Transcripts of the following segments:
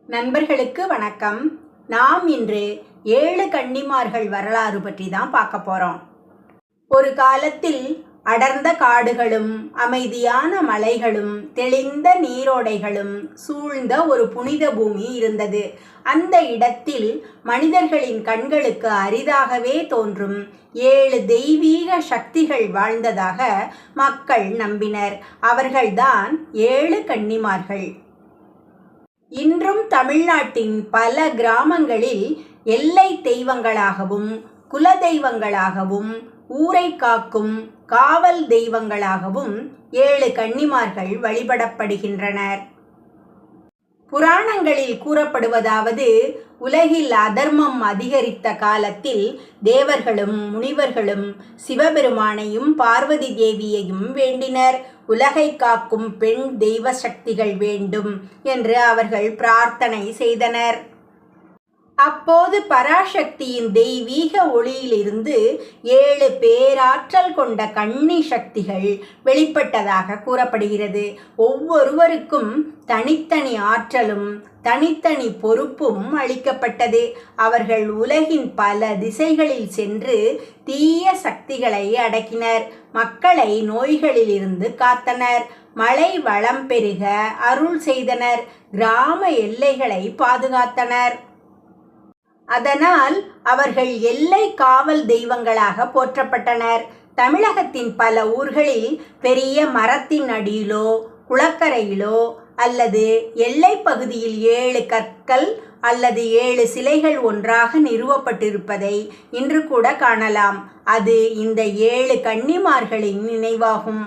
நண்பர்களுக்கு வணக்கம். நாம் இன்று 7 கன்னிமார்கள் வரலாறு பற்றி தான் பார்க்க போகிறோம். ஒரு காலத்தில் அடர்ந்த காடுகளும் அமைதியான மலைகளும் தெளிந்த நீரோடைகளும் சூழ்ந்த ஒரு புனித பூமி இருந்தது. அந்த இடத்தில் மனிதர்களின் கண்களுக்கு அரிதாகவே தோன்றும் 7 தெய்வீக சக்திகள் வாழ்ந்ததாக மக்கள் நம்பினர். அவர்கள்தான் 7 கன்னிமார்கள். இன்றும் தமிழ்நாட்டின் பல கிராமங்களில் எல்லை தெய்வங்களாகவும் குல தெய்வங்களாகவும் ஊரை காக்கும் காவல் தெய்வங்களாகவும் 7 கன்னிமார்கள் வழிபடப்படுகின்றனர். புராணங்களில் கூறப்படுவதாவது, உலகில் அதர்மம் அதிகரித்த காலத்தில் தேவர்களும் முனிவர்களும் சிவபெருமானையும் பார்வதி தேவியையும் வேண்டினர். உலகை காக்கும் பெண் தெய்வ சக்திகள் வேண்டும் என்று அவர்கள் பிரார்த்தனை செய்தனர். அப்போது பராசக்தியின் தெய்வீக ஒளியிலிருந்து 7 பேராற்றல் கொண்ட கன்னி சக்திகள் வெளிப்பட்டதாக கூறப்படுகிறது. ஒவ்வொருவருக்கும் தனித்தனி ஆற்றலும் தனித்தனி பொறுப்பும் அளிக்கப்பட்டது. அவர்கள் உலகின் பல திசைகளில் சென்று தீய சக்திகளை அடக்கினர். மக்களை நோய்களிலிருந்து காத்தனர். மழை வளம் பெருக அருள் செய்தனர். கிராம எல்லைகளை பாதுகாத்தனர். அதனால் அவர்கள் எல்லை காவல் தெய்வங்களாக போற்றப்பட்டனர். தமிழகத்தின் பல ஊர்களில் பெரிய மரத்தின் அடியிலோ குளக்கரையிலோ அல்லது எல்லை பகுதியில் 7 கற்கள் அல்லது 7 சிலைகள் ஒன்றாக நிறுவப்பட்டிருப்பதை இன்று கூட காணலாம். அது இந்த 7 கன்னிமார்களின் நினைவாகும்.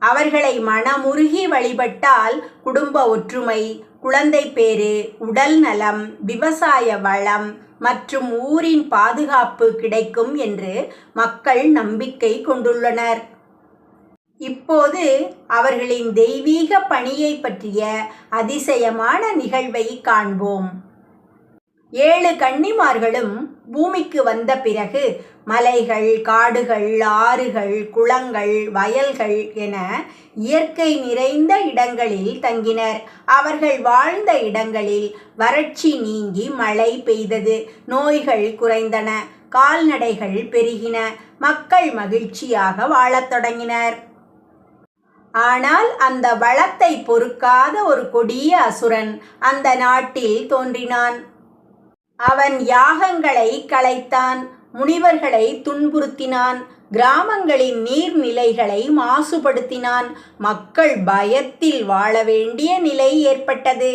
அவர்களை மனமுருகி வழிபட்டால் குடும்ப ஒற்றுமை, குழந்தை பேறு, உடல் நலம், விவசாய வளம் மற்றும் ஊரின் பாதுகாப்பு கிடைக்கும் என்று மக்கள் நம்பிக்கை கொண்டுள்ளனர். இப்போது அவர்களின் தெய்வீக பணியை பற்றிய அதிசயமான நிகழ்வை காண்போம். 7 கன்னிமார்களும் பூமிக்கு வந்த பிறகு மலைகள், காடுகள், ஆறுகள், குளங்கள், வயல்கள் என இயற்கை நிறைந்த இடங்களில் தங்கினர். அவர்கள் வாழ்ந்த இடங்களில் வறட்சி நீங்கி மழை பெய்தது, நோய்கள் குறைந்தன, கால்நடைகள் பெருகின, மக்கள் மகிழ்ச்சியாக வாழத் தொடங்கினர். ஆனால் அந்த வளத்தை பொறுக்காத ஒரு கொடிய அசுரன் அந்த நாட்டில் தோன்றினான். அவன் யாகங்களை கலைத்தான், முனிவர்களை துன்புறுத்தினான், கிராமங்களின் நீர்நிலைகளை மாசுபடுத்தினான். மக்கள் பயத்தில் வாழ வேண்டிய நிலை ஏற்பட்டது.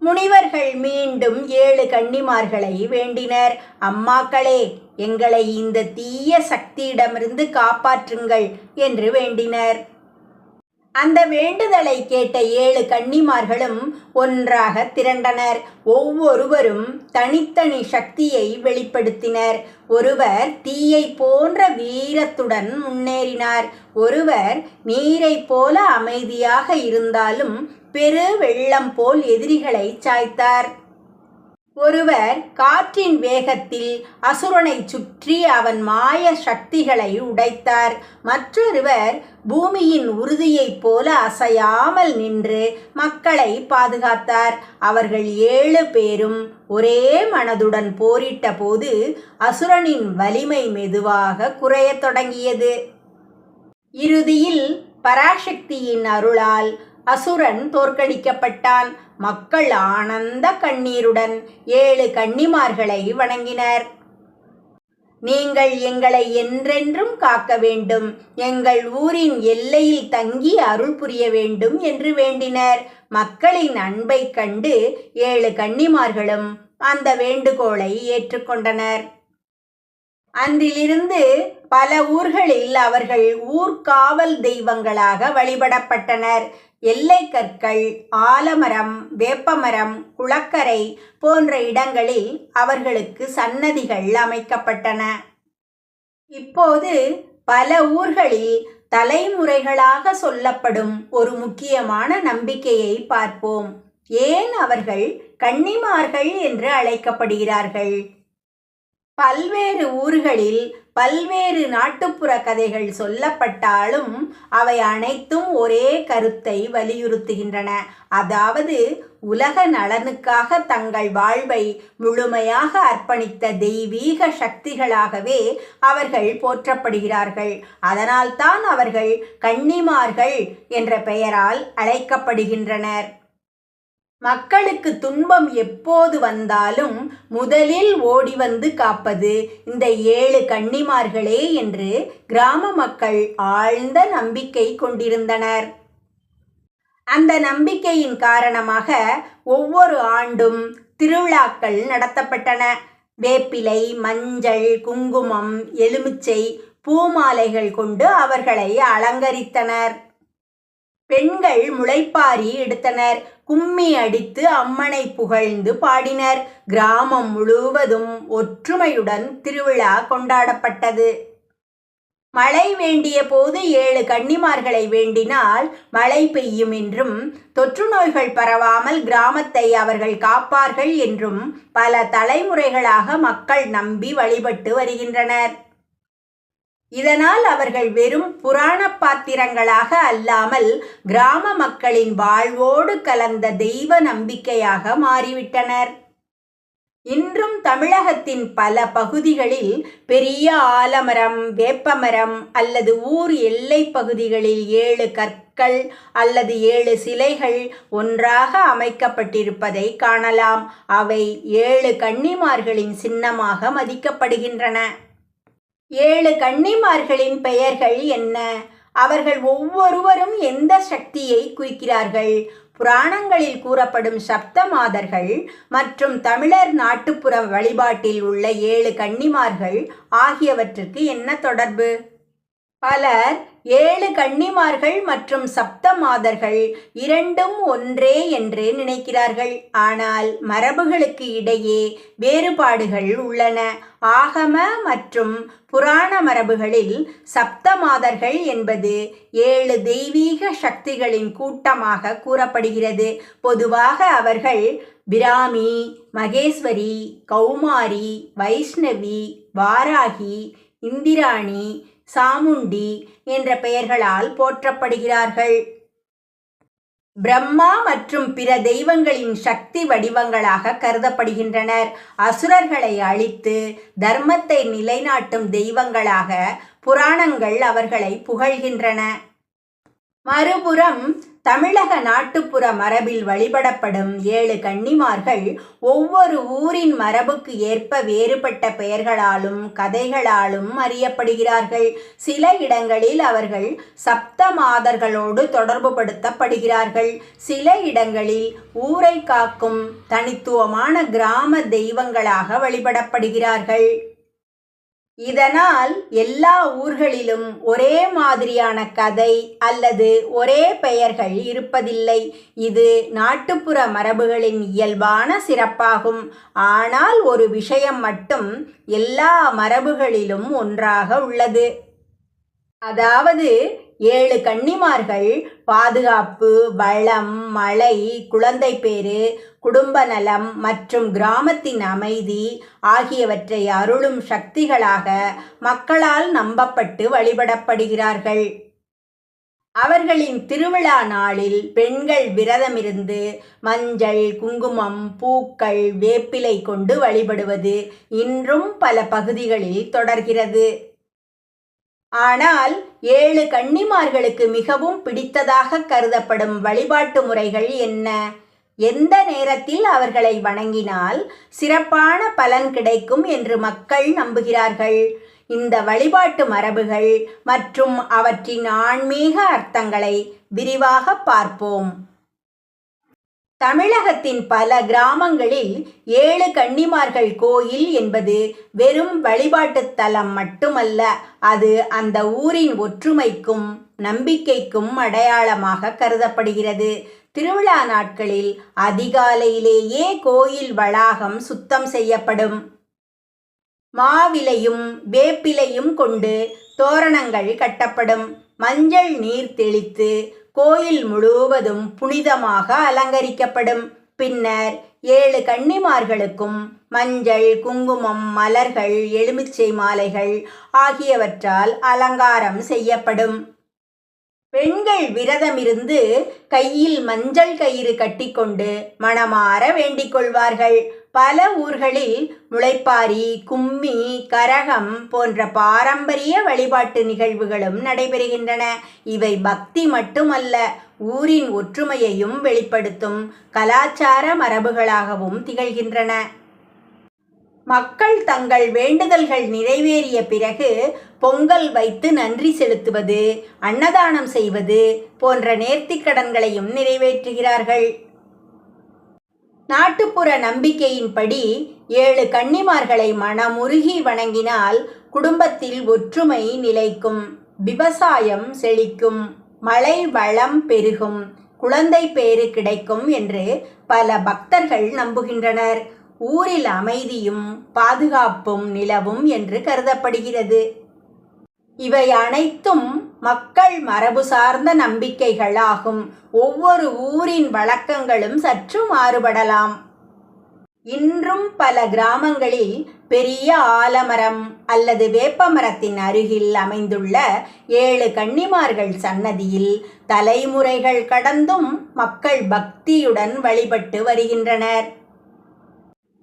முனிவர்கள் மீண்டும் 7 கன்னிமார்களை வேண்டினர். அம்மாக்களே, எங்களை இந்த தீய சக்தியிடமிருந்து காப்பாற்றுங்கள் என்று வேண்டினர். அந்த வேண்டுதலை கேட்ட 7 கன்னிமார்களும் ஒன்றாக திரண்டனர். ஒவ்வொருவரும் தனித்தனி சக்தியை வெளிப்படுத்தினர். ஒருவர் தீயை போன்ற வீரத்துடன் முன்னேறினார். ஒருவர் நீரை போல அமைதியாக இருந்தாலும் பெரு வெள்ளம் போல் எதிரிகளை சாய்த்தார். ஒருவர் காற்றின் வேகத்தில் அசுரனை சுற்றி அவன் மாய சக்திகளை உடைத்தார். மற்றொருவர் பூமியின் உறுதியைப் போல அசையாமல் நின்று மக்களை பாதுகாத்தார். அவர்கள் 7 பேரும் ஒரே மனதுடன் போரிட்ட போது அசுரனின் வலிமை மெதுவாக குறையத் தொடங்கியது. இறுதியில் பராசக்தியின் அருளால் அசுரன் தோற்கடிக்கப்பட்டான். மக்கள் ஆனந்த கண்ணீருடன் 7 கன்னிமார்களை வணங்கினர். நீங்கள் எங்களை என்றென்றும் காக்க வேண்டும், எங்கள் ஊரின் எல்லையில் தங்கி அருள் புரிய வேண்டும் என்று வேண்டினர். மக்களின் அன்பை கண்டு 7 கன்னிமார்களும் அந்த வேண்டுகோளை ஏற்றுக்கொண்டனர். அன்றிலிருந்து பல ஊர்களில் அவர்கள் ஊர்காவல் தெய்வங்களாக வழிபடப்பட்டனர். எல்லை கற்கள், ஆலமரம், வேப்பமரம், குளக்கரை போன்ற இடங்களில் அவர்களுக்கு சன்னதிகள் அமைக்கப்பட்டன. இப்போது பல ஊர்களில் தலைமுறைகளாக சொல்லப்படும் ஒரு முக்கியமான நம்பிக்கையை பார்ப்போம். ஏன் அவர்கள் கன்னிமார்கள் என்று அழைக்கப்படுகிறார்கள்? பல்வேறு ஊர்களில் பல்வேறு நாட்டுப்புற கதைகள் சொல்லப்பட்டாலும் அவை அனைத்தும் ஒரே கருத்தை வலியுறுத்துகின்றன. அதாவது உலக நலனுக்காக தங்கள் வாழ்வை முழுமையாக அர்ப்பணித்த தெய்வீக சக்திகளாகவே அவர்கள் போற்றப்படுகிறார்கள். அதனால்தான் அவர்கள் கன்னிமார்கள் என்ற பெயரால் அழைக்கப்படுகின்றனர். மக்களுக்கு துன்பம் எப்போது வந்தாலும் முதலில் ஓடி வந்து காப்பது இந்த 7 கன்னிமார்களே என்று கிராம மக்கள் ஆழ்ந்த நம்பிக்கை கொண்டிருந்தனர். அந்த நம்பிக்கையின் காரணமாக ஒவ்வொரு ஆண்டும் திருவிழாக்கள் நடத்தப்பட்டன. வேப்பிலை, மஞ்சள், குங்குமம், எலுமிச்சை, பூமாலைகள் கொண்டு அவர்களை அலங்கரித்தனர். பெண்கள் முளைப்பாரி எடுத்தனர். கும்மி அடித்து அம்மனை புகழ்ந்து பாடினர். கிராமம் முழுவதும் ஒற்றுமையுடன் திருவிழா கொண்டாடப்பட்டது. மழை வேண்டிய போது 7 கன்னிமார்களை வேண்டினால் மழை பெய்யும் என்றும், தொற்று நோய்கள் பரவாமல் கிராமத்தை அவர்கள் காப்பார்கள் என்றும் பல தலைமுறைகளாக மக்கள் நம்பி வழிபட்டு வருகின்றனர். இதனால் அவர்கள் வெறும் புராண பாத்திரங்களாக அல்லாமல் கிராம மக்களின் வாழ்வோடு கலந்த தெய்வ நம்பிக்கையாக மாறிவிட்டனர். இன்றும் தமிழகத்தின் பல பகுதிகளில் பெரிய ஆலமரம், வேப்பமரம் அல்லது ஊர் எல்லை பகுதிகளில் 7 கற்கள் அல்லது 7 சிலைகள் ஒன்றாக அமைக்கப்பட்டிருப்பதை காணலாம். அவை 7 கன்னிமார்களின் சின்னமாக மதிக்கப்படுகின்றன. 7 கன்னிமார்களின் பெயர்கள் என்ன? அவர்கள் ஒவ்வொருவரும் எந்த சக்தியை குறிக்கிறார்கள்? புராணங்களில் கூறப்படும் சப்தமாதர்கள் மற்றும் தமிழர் நாட்டுப்புற வழிபாட்டில் உள்ள 7 கன்னிமார்கள் ஆகியவற்றுக்கு என்ன தொடர்பு? பலர் 7 கன்னிமார்கள் மற்றும் சப்தமாதர்கள் இரண்டும் ஒன்றே என்று நினைக்கிறார்கள். ஆனால் மரபுகளுக்கு இடையே வேறுபாடுகள் உள்ளன. ஆகம மற்றும் புராண மரபுகளில் சப்தமாதர்கள் என்பது 7 தெய்வீக சக்திகளின் கூட்டமாக கூறப்படுகிறது. பொதுவாக அவர்கள் பிராமி, மகேஸ்வரி, கௌமாரி, வைஷ்ணவி, வாராகி, இந்திராணி, சாமுண்டி என்ற பெயர்களால் போற்றப்படுகிறார்கள். பிரம்மா மற்றும் பிற தெய்வங்களின் சக்தி வடிவங்களாக கருதப்படுகின்றனர். அசுரர்களை அழித்து தர்மத்தை நிலைநாட்டும் தெய்வங்களாக புராணங்கள் அவர்களை புகழ்கின்றன. மறுபுறம் தமிழக நாட்டுப்புற மரபில் வழிபடப்படும் 7 கன்னிமார்கள் ஒவ்வொரு ஊரின் மரபுக்கு ஏற்ப வேறுபட்ட பெயர்களாலும் கதைகளாலும் அறியப்படுகிறார்கள். சில இடங்களில் அவர்கள் சப்தமாதர்களோடு தொடர்புபடுத்தப்படுகிறார்கள். சில இடங்களில் ஊரை காக்கும் தனித்துவமான கிராம தெய்வங்களாக வழிபடப்படுகிறார்கள். இதனால் எல்லா ஊர்களிலும் ஒரே மாதிரியான கதை அல்லது ஒரே பெயர்கள் இருப்பதில்லை. இது நாட்டுப்புற மரபுகளின் இயல்பான சிறப்பாகும். ஆனால் ஒரு விஷயம் மட்டும் எல்லா மரபுகளிலும் ஒன்றாக உள்ளது. அதாவது 7 கன்னிமார்கள் பாதுகாப்பு, வளம், மழை, குழந்தை பேறு, குடும்ப நலம் மற்றும் கிராமத்தின் அமைதி ஆகியவற்றை அருளும் சக்திகளாக மக்களால் நம்பப்பட்டு வழிபடப்படுகிறார்கள். அவர்களின் திருவிழா நாளில் பெண்கள் விரதமிருந்து மஞ்சள், குங்குமம், பூக்கள், வேப்பிலை கொண்டு வழிபடுவது இன்றும் பல பகுதிகளில் தொடர்கிறது. ஆனால் 7 கன்னிமார்களுக்கு மிகவும் பிடித்ததாக கருதப்படும் வழிபாட்டு முறைகள் என்ன? எந்த நேரத்தில் அவர்களை வணங்கினால் சிறப்பான பலன் கிடைக்கும் என்று மக்கள் நம்புகிறார்கள்? இந்த வழிபாட்டு மரபுகள் மற்றும் அவற்றின் ஆன்மீக அர்த்தங்களை விரிவாக பார்ப்போம். தமிழகத்தின் பல கிராமங்களில் 7 கன்னிமார்கள் கோயில் என்பது வெறும் வழிபாட்டு தலம் மட்டுமல்ல, அது அந்த ஊரின் ஒற்றுமைக்கும் நம்பிக்கைக்கும் அடையாளமாக கருதப்படுகிறது. திருவிழா நாட்களில் அதிகாலையிலேயே கோயில் வளாகம் சுத்தம் செய்யப்படும். மாவிலையும் வேப்பிலையும் கொண்டு தோரணங்கள் கட்டப்படும். மஞ்சள் நீர் தெளித்து கோயில் முழுவதும் புனிதமாக அலங்கரிக்கப்படும். பின்னர் 7 கன்னிமார்களுக்கும் மஞ்சள், குங்குமம், மலர்கள், எலுமிச்சை மாலைகள் ஆகியவற்றால் அலங்காரம் செய்யப்படும். பெண்கள் விரதமிருந்து கையில் மஞ்சள் கயிறு கட்டிக்கொண்டு மனமாற வேண்டிக் கொள்வார்கள். பல ஊர்களில் முளைப்பாரி, கும்மி, கரகம் போன்ற பாரம்பரிய வழிபாட்டு நிகழ்வுகளும் நடைபெறுகின்றன. இவை பக்தி மட்டுமல்ல, ஊரின் ஒற்றுமையையும் வெளிப்படுத்தும் கலாச்சார மரபுகளாகவும் திகழ்கின்றன. மக்கள் தங்கள் வேண்டுதல்கள் நிறைவேறிய பிறகு பொங்கல் வைத்து நன்றி செலுத்துவது, அன்னதானம் செய்வது போன்ற நேர்த்திக்கடன்களையும் நிறைவேற்றுகிறார்கள். நாட்டுப்புற நம்பிக்கையின்படி 7 கன்னிமார்களை மனமுருகி வணங்கினால் குடும்பத்தில் ஒற்றுமை நிலைக்கும், விவசாயம் செழிக்கும், மழை வளம் பெருகும், குழந்தை பேறு கிடைக்கும் என்று பல பக்தர்கள் நம்புகின்றனர். ஊரில் அமைதியும் பாதுகாப்பும் நிலவும் என்று கருதப்படுகிறது. இவை அனைத்தும் மக்கள் மரபு சார்ந்த நம்பிக்கைகள் ஆகும். ஒவ்வொரு ஊரின் வழக்கங்களும் சற்று மாறுபடலாம். இன்றும் பல கிராமங்களில் பெரிய ஆலமரம் அல்லது வேப்பமரத்தின் அருகில் அமைந்துள்ள 7 கன்னிமார்கள் சன்னதியில் தலைமுறைகள் கடந்தும் மக்கள் பக்தியுடன் வழிபட்டு வருகின்றனர்.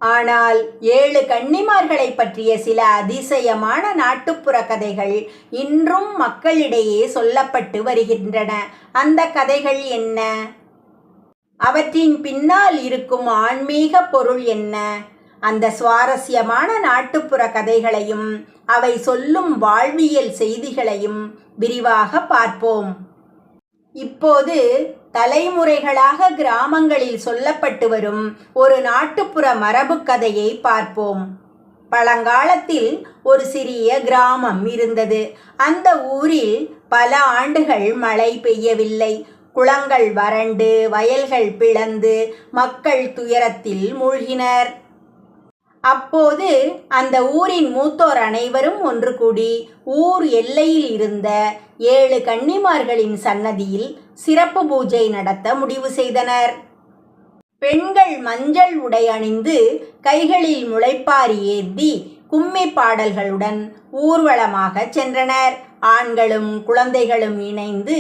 ஆனால் 7 கன்னிமார்களை பற்றிய சில அதிசயமான நாட்டுப்புற கதைகள் இன்றும் மக்களிடையே சொல்லப்பட்டு வருகின்றன. அந்த கதைகள் என்ன? அவற்றின் பின்னால் இருக்கும் ஆன்மீக பொருள் என்ன? அந்த சுவாரஸ்யமான நாட்டுப்புற கதைகளையும் அவை சொல்லும் வாழ்வியல் செய்திகளையும் விரிவாக பார்ப்போம். இப்போது தலைமுறைகளாக கிராமங்களில் சொல்லப்பட்டு வரும் ஒரு நாட்டுப்புற மரபு கதையை பார்ப்போம். பழங்காலத்தில் ஒரு சிறிய கிராமம் இருந்தது. அந்த ஊரில் பல ஆண்டுகள் மழை பெய்யவில்லை. குளங்கள் வறண்டு, வயல்கள் பிளந்து, மக்கள் துயரத்தில் மூழ்கினர். அப்போது அந்த ஊரின் மூத்தோர் அனைவரும் ஒன்று கூடி ஊர் எல்லையில் இருந்த 7 கன்னிமார்களின் சன்னதியில் சிறப்பு பூஜை நடத்த முடிவு செய்தனர். பெண்கள் மஞ்சள் உடை அணிந்து கைகளில் முளைப்பாரி ஏந்தி கும்மி பாடல்களுடன் ஊர்வலமாக சென்றனர். ஆண்களும் குழந்தைகளும் இணைந்து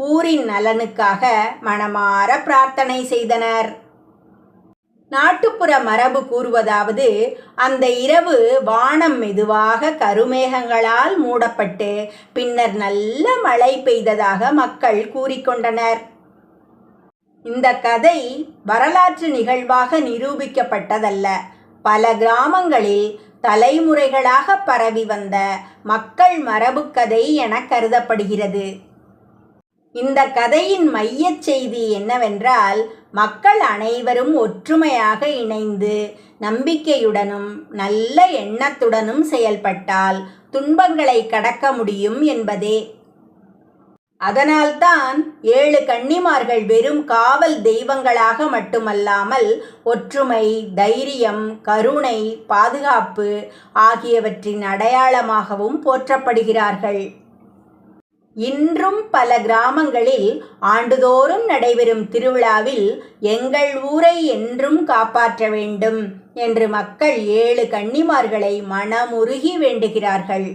ஊரின் நலனுக்காக மனமாற பிரார்த்தனை செய்தனர். நாட்டுப்புற மரபு கூறுவதாவது, அந்த இரவு வானம் மெதுவாக கருமேகங்களால் மூடப்பட்டு பின்னர் நல்ல மழை பெய்ததாக மக்கள் கூறிக்கொண்டனர். இந்த கதை வரலாற்று நிகழ்வாக நிரூபிக்கப்பட்டதல்ல. பல கிராமங்களில் தலைமுறைகளாக பரவி வந்த மக்கள் மரபு கதை என கருதப்படுகிறது. இந்த கதையின் மையச் செய்தி என்னவென்றால், மக்கள் அனைவரும் ஒற்றுமையாக இணைந்து நம்பிக்கையுடனும் நல்ல எண்ணத்துடனும் செயல்பட்டால் துன்பங்களை கடக்க முடியும் என்பதே. அதனால்தான் 7 கன்னிமார்கள் வெறும் காவல் தெய்வங்களாக மட்டுமல்லாமல் ஒற்றுமை, தைரியம், கருணை, பாதுகாப்பு ஆகியவற்றின் அடையாளமாகவும் போற்றப்படுகிறார்கள். இன்றும் பல கிராமங்களில் ஆண்டுதோறும் நடைபெறும் திருவிழாவில் எங்கள் ஊரை என்றும் காப்பாற்ற வேண்டும் என்று மக்கள் 7 கன்னிமார்களை மனமுருகி வேண்டுகிறார்கள்.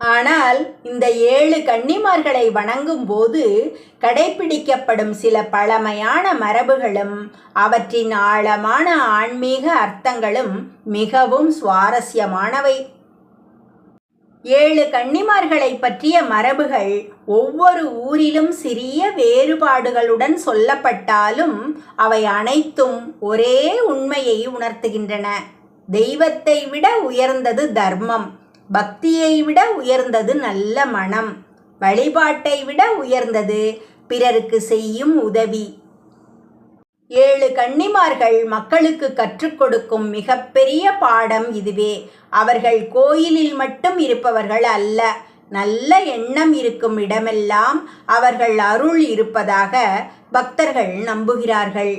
ஆனால் இந்த 7 கன்னிமார்களை வணங்கும் போது கடைபிடிக்கப்படும் சில பழமையான மரபுகளும் அவற்றின் ஆழமான ஆன்மீக அர்த்தங்களும் மிகவும் சுவாரஸ்யமானவை. 7 கன்னிமார்களை பற்றிய மரபுகள் ஒவ்வொரு ஊரிலும் சிறிய வேறுபாடுகளுடன் சொல்லப்பட்டாலும் அவை அனைத்தும் ஒரே உண்மையை உணர்த்துகின்றன. தெய்வத்தை விட உயர்ந்தது தர்மம், பக்தியை விட உயர்ந்தது நல்ல மனம், வழிபாட்டை விட உயர்ந்தது பிறருக்கு செய்யும் உதவி. 7 கன்னிமார்கள் மக்களுக்கு கற்றுக் கொடுக்கும் மிகப்பெரிய பாடம் இதுவே. அவர்கள் கோயிலில் மட்டும் இருப்பவர்கள் அல்ல, நல்ல எண்ணம் இருக்கும் இடமெல்லாம் அவர்கள் அருள் இருப்பதாக பக்தர்கள் நம்புகிறார்கள்.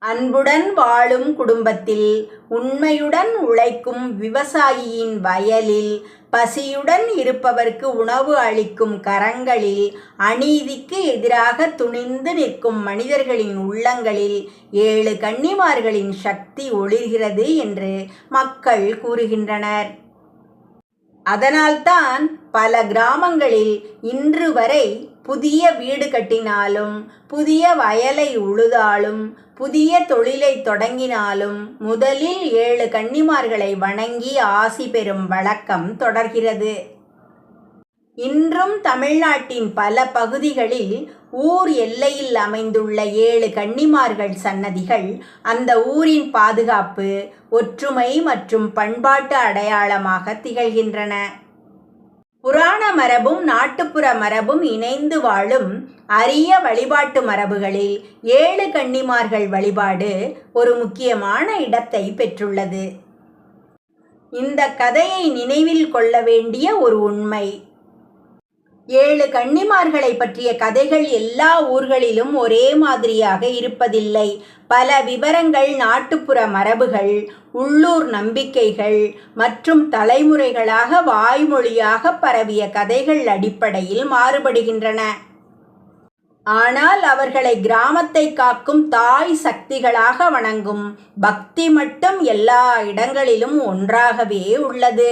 அன்புடன் வாழும் குடும்பத்தில், உண்மையுடன் உழைக்கும் விவசாயியின் வயலில், பசியுடன் இருப்பவர்க்கு உணவு அளிக்கும் கரங்களில், அநீதிக்கு எதிராக துணிந்து நிற்கும் மனிதர்களின் உள்ளங்களில் 7 கன்னிமார்களின் சக்தி ஒளிர்கிறது என்று மக்கள் கூறுகின்றனர். அதனால்தான் பல கிராமங்களில் இன்று வரை புதிய வீடு கட்டினாலும், புதிய வயலை உழுதாலும், புதிய தொழிலை தொடங்கினாலும் முதலில் 7 கன்னிமார்களை வணங்கி ஆசி பெறும் வழக்கம் தொடர்கிறது. இன்றும் தமிழ்நாட்டின் பல பகுதிகளில் ஊர் எல்லையில் அமைந்துள்ள 7 கன்னிமார்கள் சன்னதிகள் அந்த ஊரின் பாதுகாப்பு, ஒற்றுமை மற்றும் பண்பாட்டு அடையாளமாக திகழ்கின்றன. புராண மரபும் நாட்டுப்புற மரபும் இணைந்து வாழும் அரிய வழிபாட்டு மரபுகளில் 7 கன்னிமார்கள் வழிபாடு ஒரு முக்கியமான இடத்தை பெற்றுள்ளது. இந்த கதையை நினைவில் கொள்ள வேண்டிய ஒரு உண்மை. 7 கன்னிமார்களை பற்றிய கதைகள் எல்லா ஊர்களிலும் ஒரே மாதிரியாக இருப்பதில்லை. பல விவரங்கள் நாட்டுப்புற மரபுகள், உள்ளூர் நம்பிக்கைகள் மற்றும் தலைமுறைகளாக வாய்மொழியாக பரவிய கதைகள் அடிப்படையில் மாறுபடுகின்றன. ஆனால் அவர்களை கிராமத்தை காக்கும் தாய் சக்திகளாக வணங்கும் பக்தி மட்டும் எல்லா இடங்களிலும் ஒன்றாகவே உள்ளது.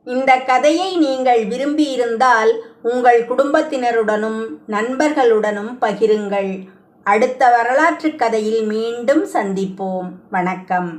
இந்த கதையை நீங்கள் விரும்பியிருந்தால் உங்கள் குடும்பத்தினருடனும் நண்பர்களுடனும் பகிருங்கள். அடுத்த வரலாற்று கதையில் மீண்டும் சந்திப்போம். வணக்கம்.